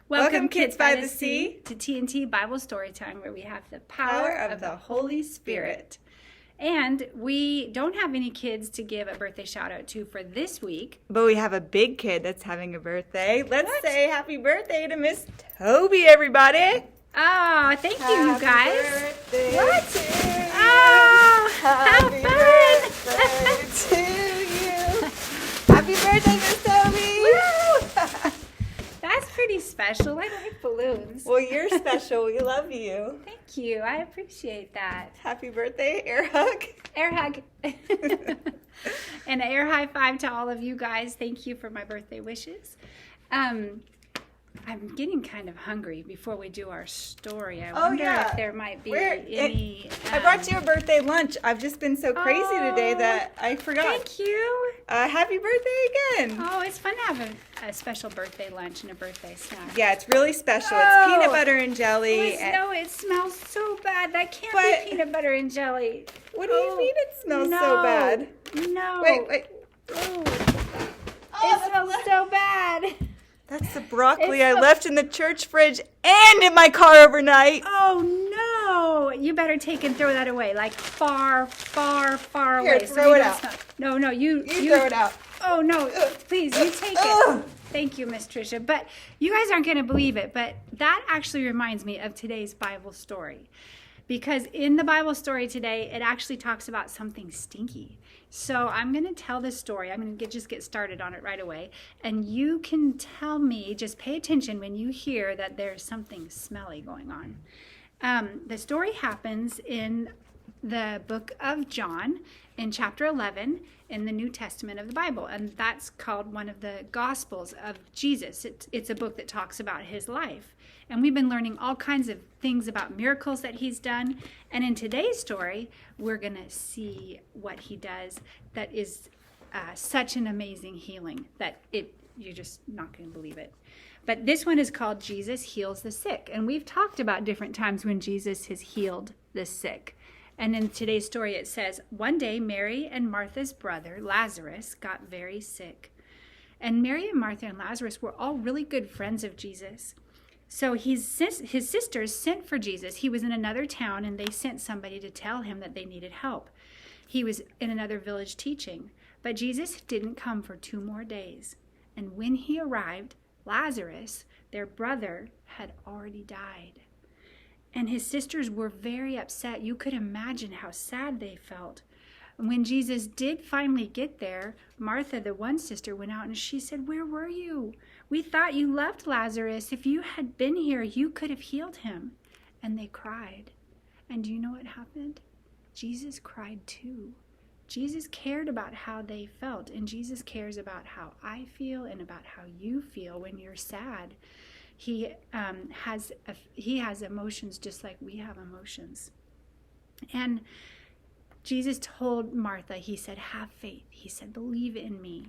Welcome, Kids by the Sea, to T&T Bible Storytime, where we have the power of the Holy Spirit. And we don't have any kids to give a birthday shout out to for this week. But we have a big kid that's having a birthday. Let's say happy birthday to Miss Toby, everybody. Oh, thank you, you guys. Birthday What? to you. Oh, how Happy fun. birthday to you. Happy birthday, Miss Toby. Woo! That's pretty special. I like balloons. Well, you're special. We love you. Thank you. I appreciate that. Happy birthday. Air hug. Air hug. And an air high five to all of you guys. Thank you for my birthday wishes. I'm getting kind of hungry before we do our story. I wonder if there might be any... I brought you a birthday lunch. I've just been so crazy today that I forgot. Thank you. Happy birthday again. Oh, it's fun to have a special birthday lunch and a birthday snack. Yeah, it's really special. It's peanut butter and jelly. No, it smells so bad. That can't be peanut butter and jelly. What do you mean it smells so bad? No. Wait. Ooh. It smells so bad. That's the broccoli I left in the church fridge and in my car overnight. Oh, no. You better take and throw that away. Like far, far, far away. Here, throw it out. No, you throw it out. Oh, no. Please, you take it. Thank you, Miss Tricia. But you guys aren't going to believe it, but that actually reminds me of today's Bible story. Because in the Bible story today, it actually talks about something stinky. So I'm going to tell this story. I'm going to just get started on it right away. And you can tell me, just pay attention when you hear that there's something smelly going on. The story happens in the book of John in chapter 11 in the New Testament of the Bible. And that's called one of the Gospels of Jesus. It's a book that talks about his life. And we've been learning all kinds of things about miracles that he's done. And in today's story, we're going to see what he does that is such an amazing healing that you're just not going to believe it. But this one is called Jesus Heals the Sick. And we've talked about different times when Jesus has healed the sick. And in today's story, it says, one day Mary and Martha's brother, Lazarus, got very sick. And Mary and Martha and Lazarus were all really good friends of Jesus. So his sisters sent for Jesus. He was in another town, and they sent somebody to tell him that they needed help. He was in another village teaching. But Jesus didn't come for 2 more days. And when he arrived, Lazarus, their brother, had already died. And his sisters were very upset. You could imagine how sad they felt. When Jesus did finally get there, Martha, the one sister, went out and she said, "Where were you? We thought you loved Lazarus. If you had been here, you could have healed him." And they cried. And do you know what happened? Jesus cried too. Jesus cared about how they felt, and Jesus cares about how I feel and about how you feel when you're sad. He has emotions just like we have emotions. And Jesus told Martha, he said, "Have faith." He said, "Believe in me."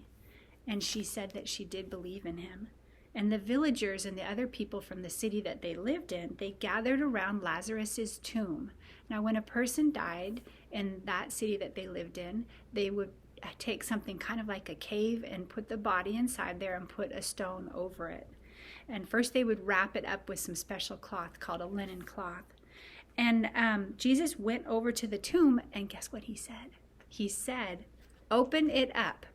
And she said that she did believe in him. And the villagers and the other people from the city that they lived in, they gathered around Lazarus's tomb. Now, when a person died in that city that they lived in, they would take something kind of like a cave and put the body inside there and put a stone over it. And first they would wrap it up with some special cloth called a linen cloth. And Jesus went over to the tomb, and guess what he said? He said, "Open it up."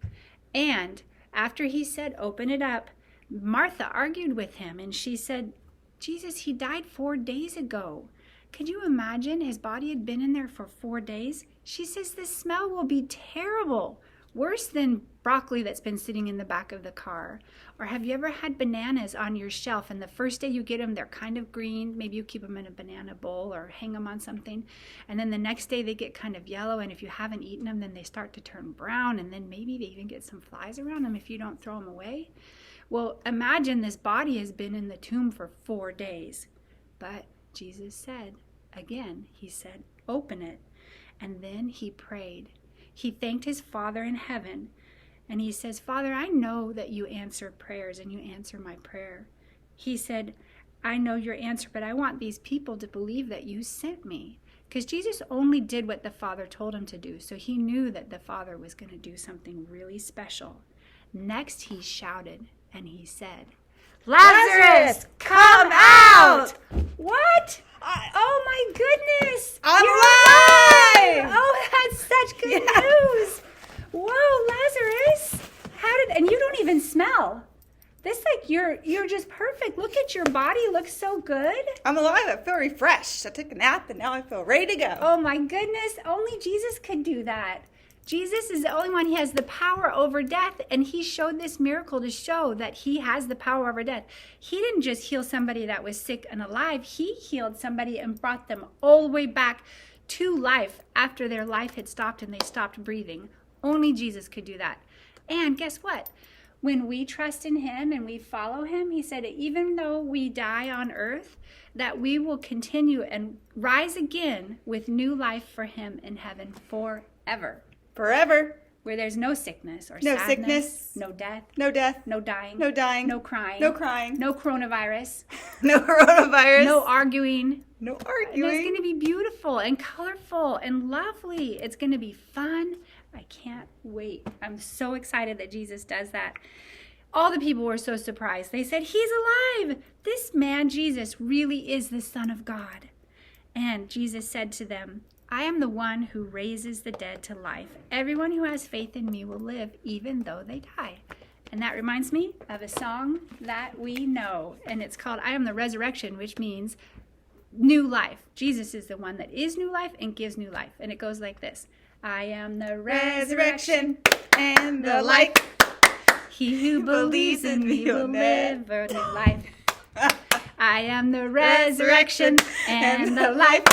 And after he said, "Open it up," Martha argued with him, and she said, "Jesus, he died 4 days ago. Could you imagine? His body had been in there for 4 days." She says, "The smell will be terrible, worse than broccoli that's been sitting in the back of the car." Or have you ever had bananas on your shelf, and the first day you get them, they're kind of green. Maybe you keep them in a banana bowl or hang them on something. And then the next day they get kind of yellow, and if you haven't eaten them, then they start to turn brown, and then maybe they even get some flies around them if you don't throw them away. Well, imagine this body has been in the tomb for 4 days. But Jesus said, again, he said, "Open it." And then he prayed. He thanked his Father in heaven. And he says, "Father, I know that you answer prayers and you answer my prayer." He said, "I know your answer, but I want these people to believe that you sent me." Because Jesus only did what the Father told him to do. So he knew that the Father was going to do something really special. Next, he shouted and he said, "Lazarus, come just perfect. Look at your body. It looks so good. I'm alive. I feel refreshed. I took a nap and now I feel ready to go. Oh my goodness. Only Jesus could do that. Jesus is the only one. He has the power over death, and he showed this miracle to show that he has the power over death. He didn't just heal somebody that was sick and alive. He healed somebody and brought them all the way back to life after their life had stopped and they stopped breathing. Only Jesus could do that. And guess what? When we trust in him and we follow him, he said, even though we die on earth, that we will continue and rise again with new life for him in heaven forever. Forever. Where there's no sickness or No sadness, sickness. no death, No death. no dying, No dying. no crying, No crying. no coronavirus, No coronavirus. no arguing. No And it's arguing. going to be beautiful and colorful and lovely. It's going to be fun. I can't wait. I'm so excited that Jesus does that. All the people were so surprised. They said, he's alive. This man, Jesus, really is the Son of God. And Jesus said to them, I am the one who raises the dead to life. Everyone who has faith in me will live even though they die. And that reminds me of a song that we know. And it's called I Am the Resurrection, which means new life. Jesus is the one that is new life and gives new life. And it goes like this. I am the resurrection and the life. He who believes in me will live a new life. I am the resurrection and the life.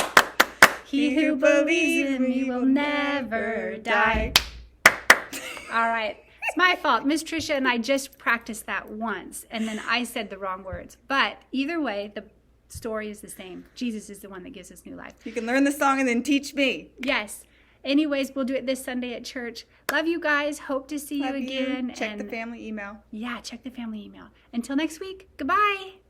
He who believes in me will never die. All right. It's my fault. Miss Tricia and I just practiced that once, and then I said the wrong words. But either way, the story is the same. Jesus is the one that gives us new life. You can learn the song and then teach me. Yes. Anyways, we'll do it this Sunday at church. Love you guys. Hope to see Love you again. Check the family email. Yeah, check the family email. Until next week, goodbye.